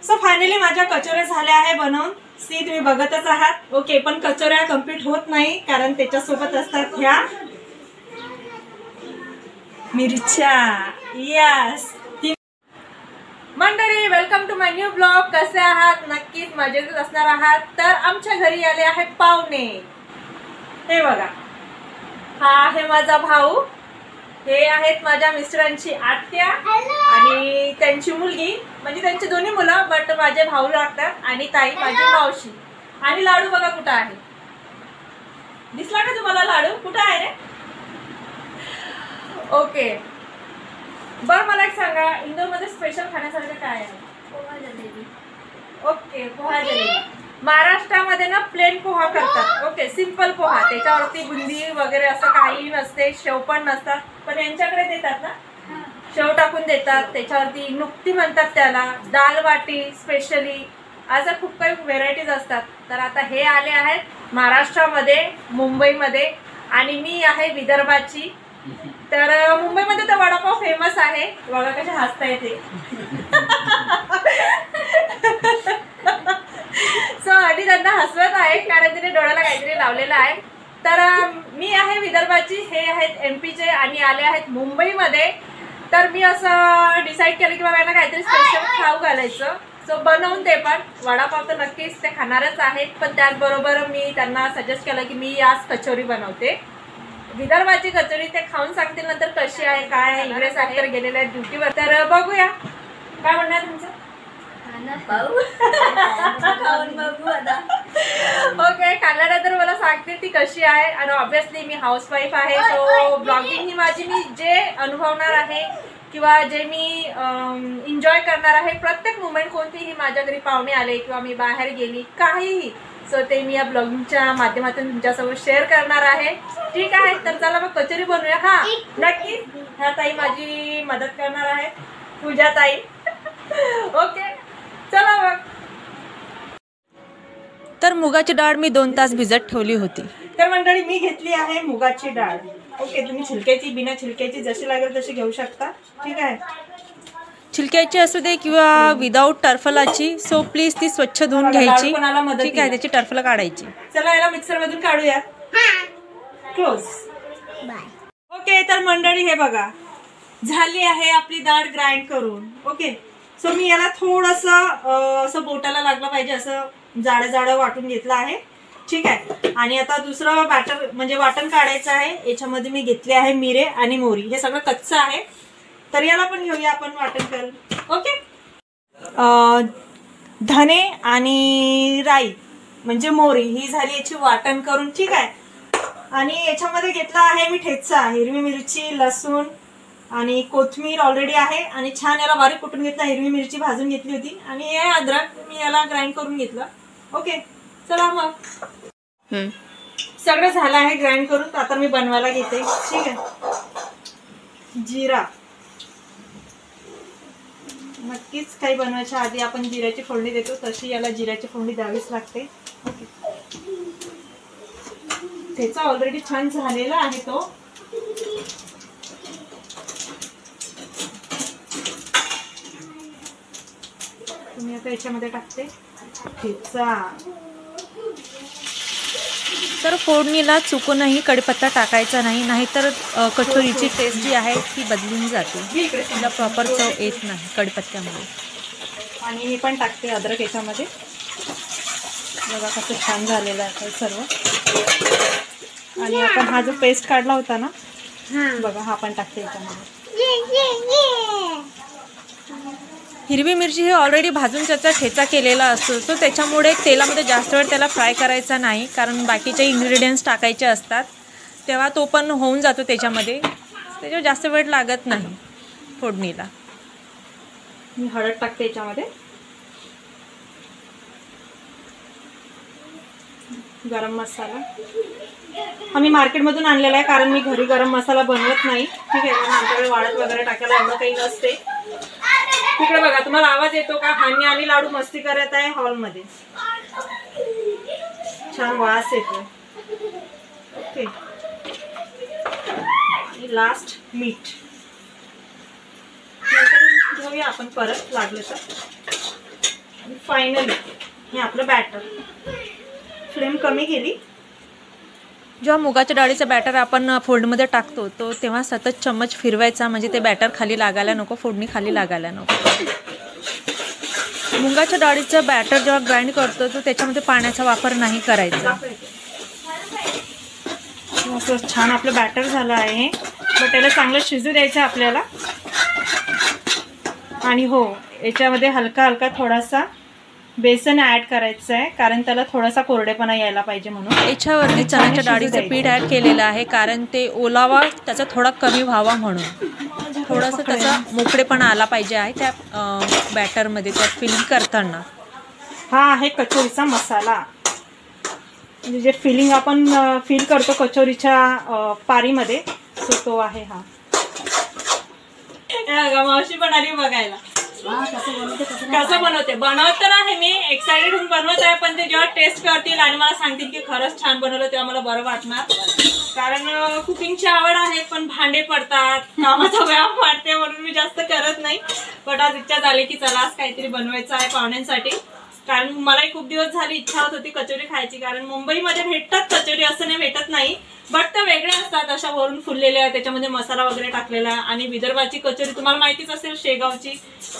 So finally माझ्या कचोऱ्या झाल्या आहे बनवून. सी तुम्ही बघतच आहात. ओके, पण कचोऱ्या कम्प्लीट होत नाही कारण त्याच्यासोबत असतात ह्या मिरच्या. यस मंडळी, welcome to my new blog. कसे आहात? नक्कीच मजेतच असणार आहात. तर आमच्या घरी आले आहे पाहुणे. हे बघा, हा आहे माझा भाऊ, हे आहेत माझ्या मिस्टरांची आत्या आणि त्यांची मुलगी, म्हणजे त्यांची दोन्ही मुलं, बट माझे भाऊ लागतात, आणि ताई माझी मावशी. आणि लाडू बघा कुठं आहे. दिसला का तुम्हाला लाडू? कुठं आहे रे? ओके, बरं मला एक सांगा, इंदोरमध्ये स्पेशल खाण्यासारखं काय आहे? पोहा जलेबी. ओके, पोहा जलेबी. महाराष्ट्रामध्ये ना प्लेन पोहा करतात. ओके, सिंपल पोहा, त्याच्यावरती बुंदी वगैरे असं काही नसते, शेव पण नसतात. पण यांच्याकडे देतात ना, शेव टाकून देतात, त्याच्यावरती नुक्ती म्हणतात त्याला, दाल बाटी स्पेशली, असं खूप काही व्हेरायटीज असतात. तर आता हे आले आहेत महाराष्ट्रामध्ये, मुंबईमध्ये, आणि मी आहे विदर्भाची. तर मुंबईमध्ये तर वडापाव फेमस आहे. बघा कसे हसता येते. सो आणि त्यांना हसवत आहे कारण तिने डोळ्याला काहीतरी लावलेलं आहे. तर मी आहे विदर्भाची, हे आहेत MP चे आणि आले आहेत मुंबईमध्ये. तर मी असं डिसाईड केलं की बाबा यांना काहीतरी स्पेशल खाऊ घालायचं. सो बनवून ते पण वडापाव तर नक्कीच ते खाणारच आहेत, पण त्याचबरोबर मी त्यांना सजेस्ट केलं की मी आज कचोरी बनवते, विदर्भाची कचोरी. ते खाऊन सांगतील नंतर कशी आहे काय आहे. इंग्रेस ऍक्टर गेलेले आहेत ड्युटीवर, तर बघूया काय म्हणणार तुमचं. ओके, खाल्ल्यानंतर मला सांगते ती कशी आहे. आणि ऑब्विसली मी हाऊसवाईफ आहे, सो ब्लॉगिंग ही माझी, मी जे अनुभवणार आहे किंवा जे मी एन्जॉय करणार आहे, प्रत्येक मुमेंट, कोणतीही माझ्या घरी पाहुणे आले किंवा मी बाहेर गेली, काहीही, सो ते मी या ब्लॉगिंगच्या माध्यमातून तुमच्यासोबत शेअर करणार आहे. ठीक आहे, तर चला मग कचोरी बनवूया. हा नक्की, ह्या ताई माझी मदत करणार आहे, पूजा ताई. ओके चला मग. तर मुगाची डाळ मी 2 तास भिजत ठेवली होती. तर मंडळी, मी घेतली आहे मुगाची डाळ. ओके, तुम्ही छिलक्याची, बिना छिलक्याची जशी लागेल तशी घेऊ शकता. ठीक आहे, छिलक्याची असू दे किंवा विदाऊट टर्फलाची. सो प्लीज ती स्वच्छ धुवून घ्यायची. ठीक आहे, त्याची टर्फल काढायची. चला याला मिक्सर मधून काढूया. क्लोज. ओके, तर मंडळी हे बघा, झाली आहे आपली डाळ ग्राइंड करून. ओके, सो मी याला थोडंसं असं बोटाला लागलं पाहिजे असं जाडं जाडं वाटून घेतलं आहे. ठीक आहे, आणि आता दुसरं बॅटर म्हणजे वाटण काढायचं आहे. याच्यामध्ये मी घेतले आहे मिरे आणि मोहरी. हे सगळं कच्चं आहे, तर याला पण घेऊया आपण वाटण करून. ओके, धने आणि राई म्हणजे मोहरी ही झाली याची वाटण करून. ठीक आहे, आणि याच्यामध्ये घेतला आहे मी ठेचा, हिरवी मिरची, लसूण आणि कोथिंबीर ऑलरेडी आहे, आणि छान याला बारीक कुटून घेतला. हिरवी मिरची भाजून घेतली होती, आणि हे अद्रक मी याला ग्राइंड करून घेतलं. ओके, चला मग सगळं झालं आहे ग्राइंड करून. तर आता मी बनवायला घेते. ठीक आहे, जिरा, नक्कीच काही बनवायच्या आधी आपण जिऱ्याची फोडणी देतो, तशी याला जिऱ्याची फोडणी द्यावीच लागते. ओके, ठेचा ऑलरेडी छान झालेला आहे तो. मी आता याच्यामध्ये टाकते ठेचा. तर फोडणीला चुकूनही कढीपत्ता टाकायचा नाही, नाहीतर कचोरीची टेस्ट जी आहे ती बदलून जाते, तिला प्रॉपर चव येत नाही कढीपत्त्यामुळे. आणि मी पण टाकते अद्रक याच्यामध्ये. बघा कसं छान झालेलं आहे सर्व. आणि आपण हा जो पेस्ट काढला होता ना, बघा हा पण टाकते याच्यामध्ये. हिरवी मिरची हे ऑलरेडी भाजून त्याचा ठेचा केलेला असतो, तो त्याच्यामुळे तेलामध्ये जास्त वेळ त्याला फ्राय करायचा नाही, कारण बाकीचे इन्ग्रेडियंट्स टाकायचे असतात, तेव्हा तो पण होऊन जातो त्याच्यामध्ये. त्याच्यावर जास्त वेळ लागत नाही फोडणीला. मी हळद टाकते याच्यामध्ये, गरम मसाला आम्ही मार्केटमधून आणलेला आहे, कारण मी घरी गरम मसाला बनवत नाही. ठीक आहे, कारण आमच्याकडे वाळत वगैरे टाकायला एवढं काही नसते. तिकडे बघा, तुम्हाला आवाज येतो का? हानी आणि लाडू मस्ती करत आहे हॉलमध्ये, छान वास येतो. ओके, लास्ट मीठ घेऊया आपण परत लागलं तर. आणि फायनली हे आपलं बॅटर. फ्लेम कमी केली. जेव्हा मुगाच्या डाळीचं बॅटर आपण फोल्डमध्ये टाकतो तो तेव्हा सतत चम्मच फिरवायचा, म्हणजे ते बॅटर खाली लागायला नको, फोडणी खाली लागायला नको. मुगाच्या डाळीचं बॅटर जेव्हा ग्राइंड करतो तो त्याच्यामध्ये पाण्याचा वापर नाही करायचा. असं छान आपलं बॅटर झालं आहे, बट त्याला चांगलं शिजू द्यायचं आपल्याला. आणि हो, याच्यामध्ये हलका हलका थोडासा बेसन ॲड करायचं आहे, कारण त्याला थोडासा कोरडेपणा यायला पाहिजे म्हणून. याच्यावरती चण्याच्या डाळीचं पीठ ॲड केलेलं आहे, कारण ते ओलावा त्याचा थोडा कमी व्हावा म्हणून. थोडंसं त्याचा मोकळेपणा आला पाहिजे आहे त्या बॅटरमध्ये, त्या फिलिंग करताना. हा आहे कचोरीचा मसाला, म्हणजे जे फिलिंग आपण फील करतो कचोरीच्या पारीमध्ये, तो आहे हा. मावशी पण आली बघायला कसं बनवते. बनवत तर आहे मी, एक्साइटेड होऊन बनवत आहे, पण ते जेव्हा टेस्ट करतील आणि मला सांगतील की खरंच छान बनवलं तेव्हा मला बरं वाटणार. कारण कुकिंगची आवड आहे, पण भांडे पडतात, कामाचा व्याप वाटते, म्हणून मी जास्त करत नाही. पण आज इच्छा झाली की चला आज काहीतरी बनवायचं आहे पाहुण्यांसाठी. कारण मलाही खूप दिवस झाली इच्छा होत होती कचोरी खायची, कारण मुंबईमध्ये भेटतात कचोरी, असं नाही भेटत नाही, बट त्या वेगळ्या असतात, अशा वरून फुललेल्या, त्याच्यामध्ये मसाला वगैरे टाकलेला. आणि विदर्भाची कचोरी तुम्हाला माहितीच असेल, शेगावची,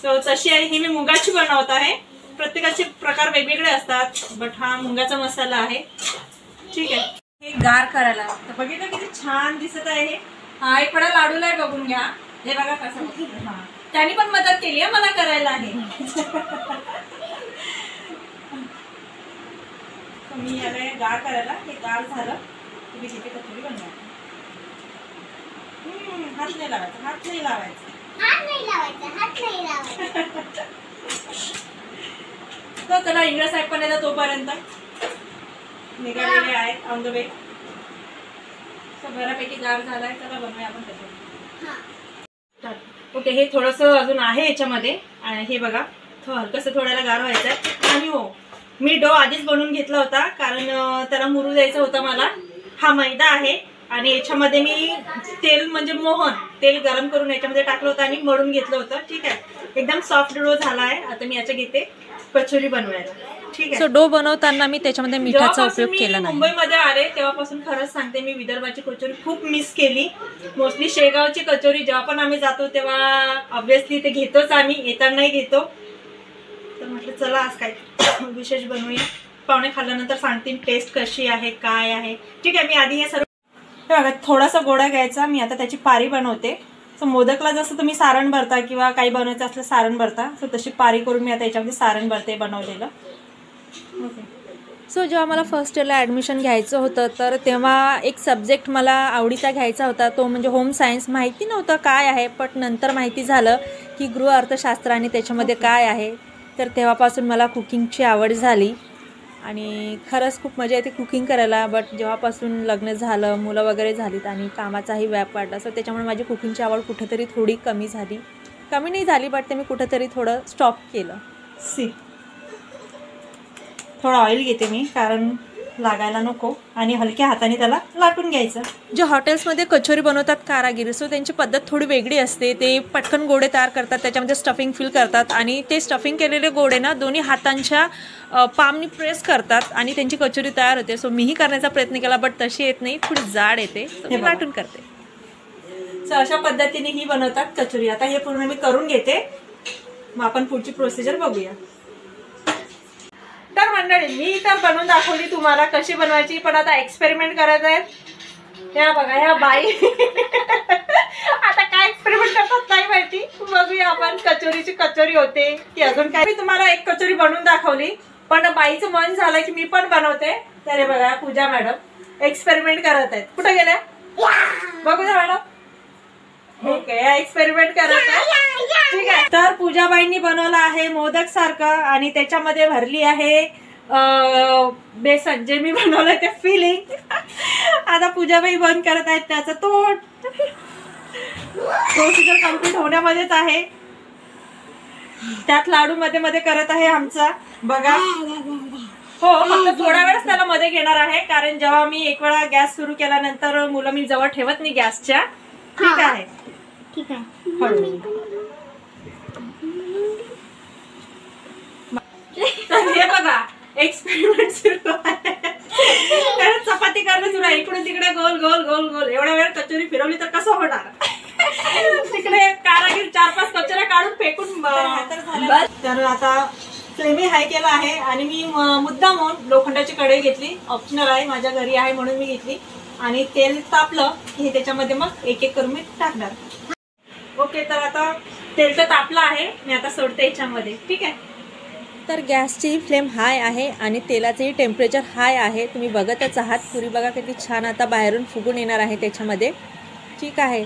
तर तशी आहे. ही मी मुगाची बनवत आहे. प्रत्येकाचे प्रकार वेगवेगळे असतात, बट हा मुगाचा मसाला आहे. ठीक आहे, हे गार करायला लागतं. बघितलं किती छान दिसत आहे हे. हा एक पडा लाडूला आहे, बघून घ्या. हे बघा कसं, हा त्यांनी पण मदत केली आहे मला करायला आहे. मी याला गार करायला, हे गार झालं तुम्ही तिथे कचोरी बनवा. हात नाही लावायचा, हात नाही लावायचा, हात नाही लावायचा, हात नाही लावायचा. तर चला इंग्रज साहेब पण येतात तोपर्यंत निघालेले आहेत ऑन द वे. बऱ्यापैकी गार झालाय, चला बनवूया आपण त्याच्यात. ओके, हे थोडंसं अजून आहे याच्यामध्ये. हे बघा हलकंसं थोड्याला गार व्हायचं आहे. आणि हो, मी डो आधीच बनवून घेतला होता, कारण त्याला मुरू द्यायचं होतं मला. हा मैदा आहे आणि याच्यामध्ये मी तेल, म्हणजे मोहन तेल गरम करून याच्यामध्ये टाकलं होतं आणि मळून घेतलं होतं. ठीक आहे, एकदम सॉफ्ट डो झाला आहे. आता मी याच्या घेते कचोरी बनवायला. ठीक आहे. सो डो बनवताना मी त्याच्यामध्ये मिठाचा उपयोग केला नाही. मुंबईमध्ये आले तेव्हापासून खरंच सांगते मी विदर्भाची कचोरी खूप मिस केली. मोस्टली शेगावची कचोरी जेव्हा पण आम्ही जातो तेव्हा ऑब्व्हियसली ते घेतोच आम्ही, येतानाही घेतो. तर म्हटलं चला आज काय विशेष बनवूया. पाहुणे खाल्ल्यानंतर सांगतील टेस्ट कशी आहे, काय आहे. ठीक आहे, मी आधी हे सर्व बघा थोडासा गोडा घ्यायचा. मी आता त्याची पारी बनवते. सो मोदकला जसं तुम्ही सारण भरता किंवा काही बनवायचं असलं सारण भरता, सो तशी पारी करून मी आता याच्यामध्ये सारण भरते बनवलेलं. ओके. सो जेव्हा मला फर्स्ट इयरला ॲडमिशन घ्यायचं होतं, तर तेव्हा एक सब्जेक्ट मला आवडीचा घ्यायचा होता, तो म्हणजे होम सायन्स. माहिती नव्हतं काय आहे, पण नंतर माहिती झालं की गृह अर्थशास्त्र आणि त्याच्यामध्ये काय आहे. तर तेव्हापासून मला कुकिंगची आवड झाली आणि खरंच खूप मजा येते कुकिंग करायला. बट जेव्हापासून लग्न झालं, मुलं वगैरे झालीत आणि कामाचाही व्याप वाढला, सो त्याच्यामुळे माझी कुकिंगची आवड कुठेतरी थोडी कमी झाली. कमी नाही झाली, बट ते मी कुठेतरी थोडं स्टॉप केलं. थोडं ऑइल घेते मी, कारण लागायला नको, आणि हलक्या हाताने त्याला लाटून घ्यायचं. जे हॉटेल्समध्ये कचोरी बनवतात कारागीर, सो त्यांची पद्धत थोडी वेगळी असते. ते पटकन गोडे तयार करतात, त्याच्यामध्ये स्टफिंग फिल करतात आणि ते स्टफिंग केलेले गोडे ना दोन्ही हातांच्या पामनी प्रेस करतात आणि त्यांची कचोरी तयार होते. सो मीही करण्याचा प्रयत्न केला, बट तशी येत नाही, थोडी जाड येते. मी लाटून करते. सो अशा पद्धतीने ही बनवतात कचोरी. आता हे पूर्ण मी करून घेते, मग आपण पुढची प्रोसिजर बघूया. तर मंडळी, मी तर बनवून दाखवली तुम्हाला कशी बनवायची, पण आता एक्सपेरिमेंट करायचं आहे. ह्या बघा, ह्या बाई आता काय एक्सपेरिमेंट करतात नाही माहिती. बघूया आपण. कचोरीची कचोरी होते की अजून काय. मी तुम्हाला एक कचोरी बनवून दाखवली, पण बाईचं मन झालं की मी पण बनवते. तर हे बघा, पूजा मॅडम एक्सपेरिमेंट करत आहेत. कुठे गेल्या बघू द्या मॅडम. ओके, एक्सपेरिमेंट करत आहे. ठीक आहे. तर पूजाबाईंनी बनवलं आहे मोदक सारखं आणि त्याच्यामध्ये भरली आहे बेसन, जे मी बनवलं ते फिलिंग. आता पूजाबाई बंद करत आहेत त्याचं तोंड. प्रोसिजर कम्प्लीट होण्यामध्येच आहे. त्यात लाडू मध्ये मध्ये करत आहे आमचा. बघा, हो, फक्त थोडा वेळच त्याला मध्ये घेणार आहे, कारण जेव्हा मी एक वेळा गॅस सुरू केल्यानंतर मुलं मी जवळ ठेवत नाही गॅसच्या. ठीक आहे, ठीक आहे. एक्सपेरिमेंट सुरू आहे. कारण चपाती करणं सुरू आहे. इकडून तिकडे गोल गोल गोल गोल. एवढ्या वेळ कचोरी फिरवली तर कसं होणार. तिकडे कारागीर 4-5 कचोऱ्या काढून फेकून तर आता फ्लेमी हाय केला आहे आणि मी मुद्दाम म्हणून लोखंडाची कढई घेतली. ऑप्शनल आहे, माझ्या घरी आहे म्हणून मी घेतली. आणि तेल तापलं की त्याच्यामध्ये मग एक एक करून मी टाकणार. ओके, तर आता तेल तर तापलं आहे, मी आता सोडते याच्यामध्ये. ठीक आहे. तर गॅसची फ्लेम हाय आहे आणि तेलाचंही टेम्परेचर हाय आहे. तुम्ही बघतच आहात. पुरी बघा किती छान आता बाहेरून फुगून येणार आहे त्याच्यामध्ये. ठीक आहे.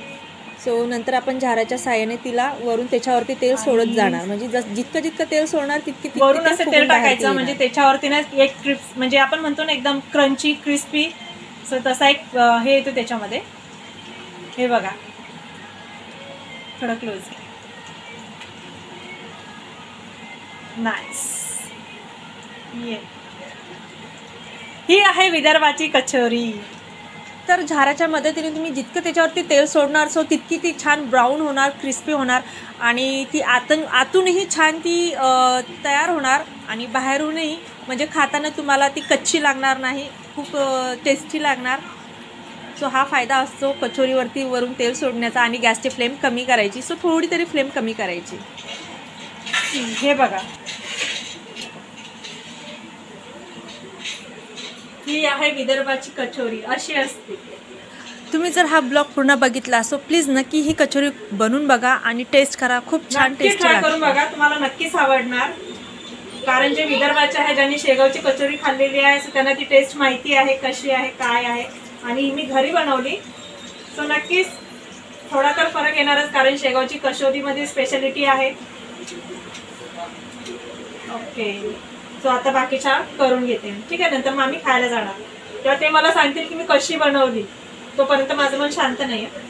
सो नंतर आपण झाराच्या साहाय्याने तिला वरून त्याच्यावरती तेल सोडत जाणार. म्हणजे जितकं जितकं तेल सोडणार तितकी वरून असं तेल टाकायचं. म्हणजे त्याच्यावरती ना एक क्रिस्प, म्हणजे आपण म्हणतो ना एकदम क्रंची क्रिस्पी, सो तसा एक हे येतो त्याच्यामध्ये. हे बघा, थोडं क्लोज. नाईस. ही आहे विदर्भाची कचोरी. तर झाराच्या मदतीने तुम्ही जितकं त्याच्यावरती तेल सोडणार सो तितकी ती छान ब्राऊन होणार, क्रिस्पी होणार आणि ती आतूनही छान ती तयार होणार आणि बाहेरूनही म्हणजे खाताना तुम्हाला ती कच्ची लागणार नाही, खूप टेस्टी लागणार. सो हा फायदा असतो कचोरीवरती वरून तेल सोडण्याचा आणि गॅसची फ्लेम कमी करायची. सो थोडी तरी फ्लेम कमी करायची. हे बघा, ही आहे विदर्भाची कचोरी, अशी असते. तुम्ही जर हा ब्लॉग पूर्ण बघितला सो प्लीज नक्की ही कचोरी बनवून बघा आणि टेस्ट करा. खूप छान टेस्ट ट्राय करून बघा, तुम्हाला नक्कीच आवडणार. कारण जे विदर्भाचे आहे, ज्यांनी शेगावची कचोरी खाल्लेली आहे त्यांना ती टेस्ट माहिती आहे कशी आहे, काय आहे. आणि मी घरी बनवली, सो नक्कीच थोडा तर फरक येणारच. कारण शेगावची कचोरीमध्ये स्पेशालिटी आहे. ओके, सो आता बाकीच्या करून घेते. ठीक आहे. नंतर मग आम्ही खायला जाणार, तेव्हा ते मला सांगतील की मी कशी बनवली. तोपर्यंत माझं मन शांत नाही आहे.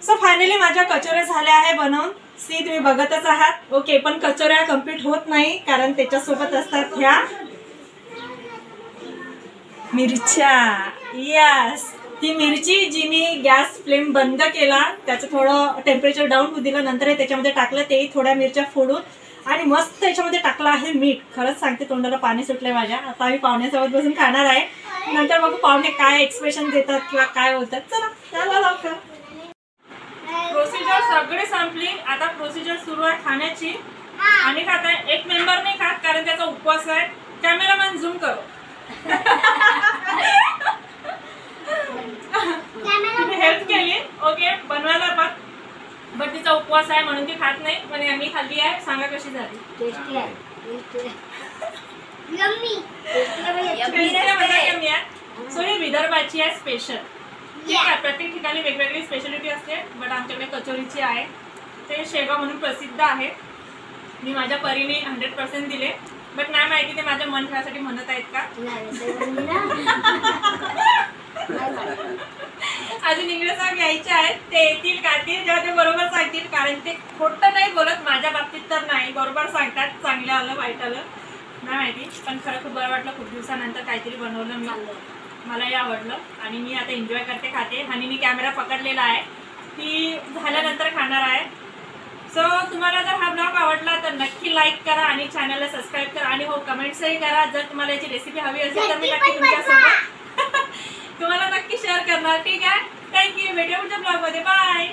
सो फायनली माझ्या कचोऱ्या झाल्या आहे बनवून. सी तुम्ही बघतच आहात. ओके, पण कचोऱ्या कम्प्लीट होत नाही कारण त्याच्यासोबत असतात ह्या मिरच्या. यस, ती मिरची जी मी गॅस फ्लेम बंद केला, त्याचं थोडं टेम्परेचर डाऊन होऊ दिलं, नंतर हे त्याच्यामध्ये टाकलं. तेही थोड्या मिरच्या फोडून आणि मस्त त्याच्यामध्ये टाकलं आहे मीठ. खरंच सांगते, तोंडाला पाणी सुटलंय माझ्या. आता आम्ही पाहुण्यासोबत बसून खाणार आहे. नंतर बघू पाहुणे काय एक्सप्रेशन देतात किंवा काय होतात. चला लवकर. प्रोसिजर सगळी संपली. आता प्रोसिजर सुरू आहे खाण्याची. आणि खाताय एक मेंबर नाही खात कारण त्याचा उपवास आहे. कॅमेरामॅन झूम करो. तुम्ही हेल्प केली ओके बनवायला पण, बट तिचा उपवास आहे म्हणून ती खात नाही. पण आम्ही खाल्ली आहे. सांगा कशी झाली. टेस्टी आहे. सो ही विदर्भाची आहे स्पेशल. ठीक आहे, प्रत्येक ठिकाणी वेगवेगळी स्पेशालिटी असते, बट आमच्याकडे कचोरीची आहे. ते शेगाव म्हणून प्रसिद्ध आहे. मी माझ्या परीने 100% दिले, बट नाही माहिती ते माझ्या मन ठेवासाठी म्हणत आहेत का. अजून इंग्रज घ्यायचे आहेत, ते येतील काढतील जेव्हा ते बरोबर सांगतील. कारण ते खोटं नाही बोलत, माझ्या बाबतीत तर नाही, बरोबर सांगतात. चांगलं आलं वाईट आलं नाही माहिती, पण खरं खूप बरं वाटलं. खूप दिवसानंतर काहीतरी बनवलं मी, मलाही आवडलं आणि मी आता एन्जॉय करते, खाते. आणि मी कॅमेरा पकडलेला आहे, ती झाल्यानंतर खाणार आहे. सो तुम्हाला जर हा ब्लॉग आवडला तर नक्की लाईक करा आणि चॅनलला सबस्क्राईब करा. आणि हो, कमेंट्सही करा. जर तुम्हाला याची रेसिपी हवी असेल तर मी नक्की तुमच्यासोबत तुम्हाला नक्की शेअर करणार. ठीक आहे, थँक्यू. भेटूया पुढच्या ब्लॉगमध्ये. बाय.